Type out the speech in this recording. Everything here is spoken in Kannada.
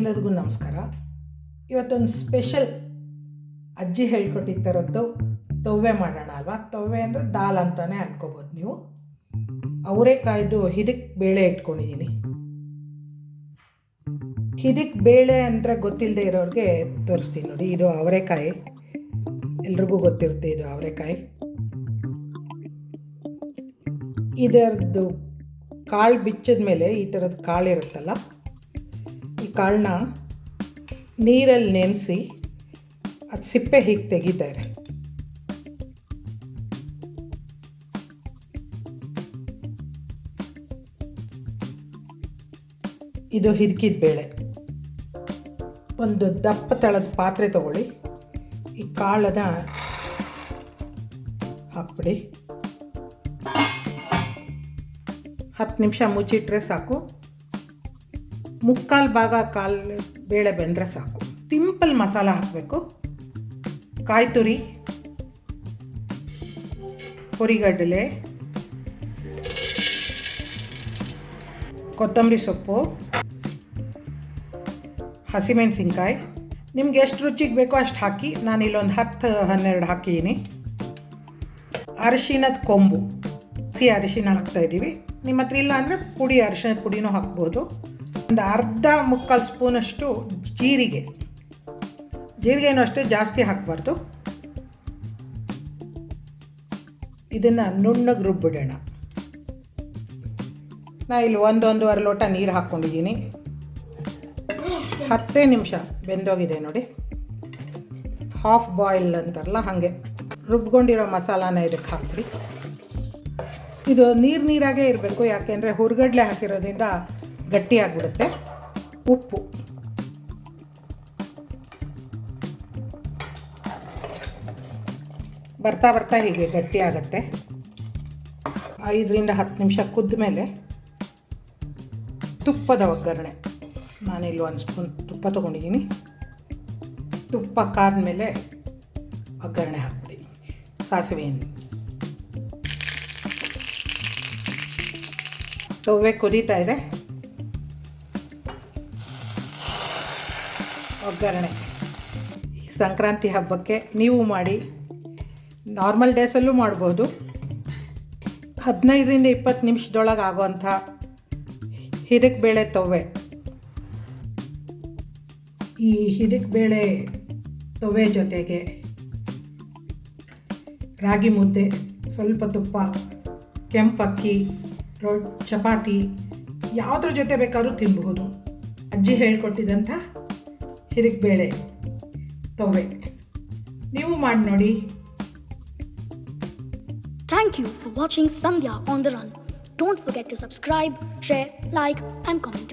ಎಲ್ಲರಿಗೂ ನಮಸ್ಕಾರ. ಇವತ್ತೊಂದು ಸ್ಪೆಷಲ್ ಅಜ್ಜಿ ಹೇಳ್ಕೊಟ್ಟಿದ್ದ ಥರದ್ದು ತವ್ವೆ ಮಾಡೋಣ ಅಲ್ವಾ. ತವ್ವೆ ಅಂದರೆ ದಾಲ್ ಅಂತಲೇ ಅನ್ಕೋಬೋದು ನೀವು. ಅವರೆಕಾಯ್ದು ಹಿದಕ್ ಬೇಳೆ ಇಟ್ಕೊಂಡಿದ್ದೀನಿ. ಹಿದಕ್ ಬೇಳೆ ಅಂದರೆ ಗೊತ್ತಿಲ್ಲದೆ ಇರೋರಿಗೆ ತೋರಿಸ್ತೀನಿ ನೋಡಿ. ಇದು ಅವರೆಕಾಯಿ, ಎಲ್ರಿಗೂ ಗೊತ್ತಿರುತ್ತೆ ಇದು ಅವರೆಕಾಯಿ. ಇದರದ್ದು ಕಾಳು ಬಿಚ್ಚಿದ ಮೇಲೆ ಈ ಥರದ್ದು ಕಾಳು ಇರುತ್ತಲ್ಲ, ಈ ಕಾಳನ್ನ ನೀರಲ್ಲಿ ನೆನೆಸಿ ಅದು ಸಿಪ್ಪೆ ಹೀಗೆ ತೆಗಿತಾರೆ. ಇದು ಹಿದಕಿದ ಬೇಳೆ. ಒಂದು ದಪ್ಪ ತಳದ ಪಾತ್ರೆ ತಗೊಳ್ಳಿ, ಈ ಕಾಳನ್ನು ಹಾಕ್ಬಿಡಿ. 10 ನಿಮಿಷ ಮುಚ್ಚಿಟ್ರೆ ಸಾಕು. ಮುಕ್ಕಾಲು ಭಾಗ ಕಾಲು ಬೇಳೆ ಬೆಂದರೆ ಸಾಕು. ಸಿಂಪಲ್ ಮಸಾಲ ಹಾಕಬೇಕು. ಕಾಯಿ ತುರಿ, ಹುರಿಗಡಲೆ, ಕೊತ್ತಂಬರಿ ಸೊಪ್ಪು, ಹಸಿಮೆಣಸಿನ್ಕಾಯಿ. ನಿಮ್ಗೆ ಎಷ್ಟು ರುಚಿಗೆ ಬೇಕೋ ಅಷ್ಟು ಹಾಕಿ. ನಾನಿಲ್ಲೊಂದು 10-12 ಹಾಕಿದ್ದೀನಿ. ಅರಿಶಿಣದ ಕೊಂಬು, ಹಸಿ ಅರಿಶಿಣ ಹಾಕ್ತಾಯಿದ್ದೀವಿ. ನಿಮ್ಮ ಹತ್ರ ಇಲ್ಲ ಅಂದರೆ ಪುಡಿ, ಅರಿಶಿಣದ ಪುಡಿನೂ ಹಾಕ್ಬೋದು. ಒಂದು ಅರ್ಧ-ಮುಕ್ಕಾಲು ಸ್ಪೂನಷ್ಟು ಜೀರಿಗೆನೂ ಅಷ್ಟೇ ಜಾಸ್ತಿ ಹಾಕಬಾರ್ದು. ಇದನ್ನು ನುಣ್ಣಗೆ ರುಬ್ಬಿಡೋಣ. ನಾ ಇಲ್ಲಿ 1-1.5 ಲೋಟ ನೀರು ಹಾಕ್ಕೊಂಡಿದ್ದೀನಿ. 10 ನಿಮಿಷ ಬೆಂದೋಗಿದೆ ನೋಡಿ. ಹಾಫ್ ಬಾಯ್ಲ್ ಅಂತಾರಲ್ಲ ಹಾಗೆ ರುಬ್ಕೊಂಡಿರೋ ಮಸಾಲಾನ ಇದಕ್ಕೆ ಹಾಕ್ಬಿಡಿ. ಇದು ನೀರಾಗೇ ಇರಬೇಕು, ಯಾಕೆಂದರೆ ಹುರ್ಗಡ್ಲೆ ಹಾಕಿರೋದ್ರಿಂದ ಗಟ್ಟಿಯಾಗಿಬಿಡುತ್ತೆ. ಉಪ್ಪು, ಬರ್ತಾ ಬರ್ತಾ ಹೀಗೆ ಗಟ್ಟಿ ಆಗುತ್ತೆ. 5-10 ನಿಮಿಷ ಕುದ್ದ ಮೇಲೆ ತುಪ್ಪದ ಒಗ್ಗರಣೆ. ನಾನಿಲ್ಲಿ 1 ಸ್ಪೂನ್ ತುಪ್ಪ ತೊಗೊಂಡಿದ್ದೀನಿ. ತುಪ್ಪ ಕಾದ ಮೇಲೆ ಒಗ್ಗರಣೆ ಹಾಕ್ಬಿಡಿ. ಸಾಸಿವೆ ಎಣ್ಣೆ, ತವ್ವೆ ಕುದೀತಾ ಇದೆ. ಒಗ್ಗರಣೆ ಈ ಸಂಕ್ರಾಂತಿ ಹಬ್ಬಕ್ಕೆ ನೀವು ಮಾಡಿ, ನಾರ್ಮಲ್ ಡೇಸಲ್ಲೂ ಮಾಡ್ಬೋದು. 15-20 ನಿಮಿಷದೊಳಗೆ ಆಗೋವಂಥ ಹಿದಕ್ ಬೇಳೆ ತವ್ವೆ. ಈ ಹಿದಕ್ ಬೇಳೆ ತವ್ವೆ ಜೊತೆಗೆ ರಾಗಿ ಮುದ್ದೆ, ಸ್ವಲ್ಪ ತುಪ್ಪ, ಕೆಂಪಕ್ಕಿ, ಚಪಾತಿ, ಯಾವುದ್ರ ಜೊತೆ ಬೇಕಾದ್ರೂ ತಿನ್ನಬಹುದು. ಅಜ್ಜಿ ಹೇಳ್ಕೊಟ್ಟಿದ್ದಂಥ ಹಿದಕ್ ಬೇಳೆ ತವ್ವೆ ನೀವು ಮಾಡಿ ನೋಡಿ. Thank you for watching Sandhya on the Run. Don't forget to subscribe, share, like and comment.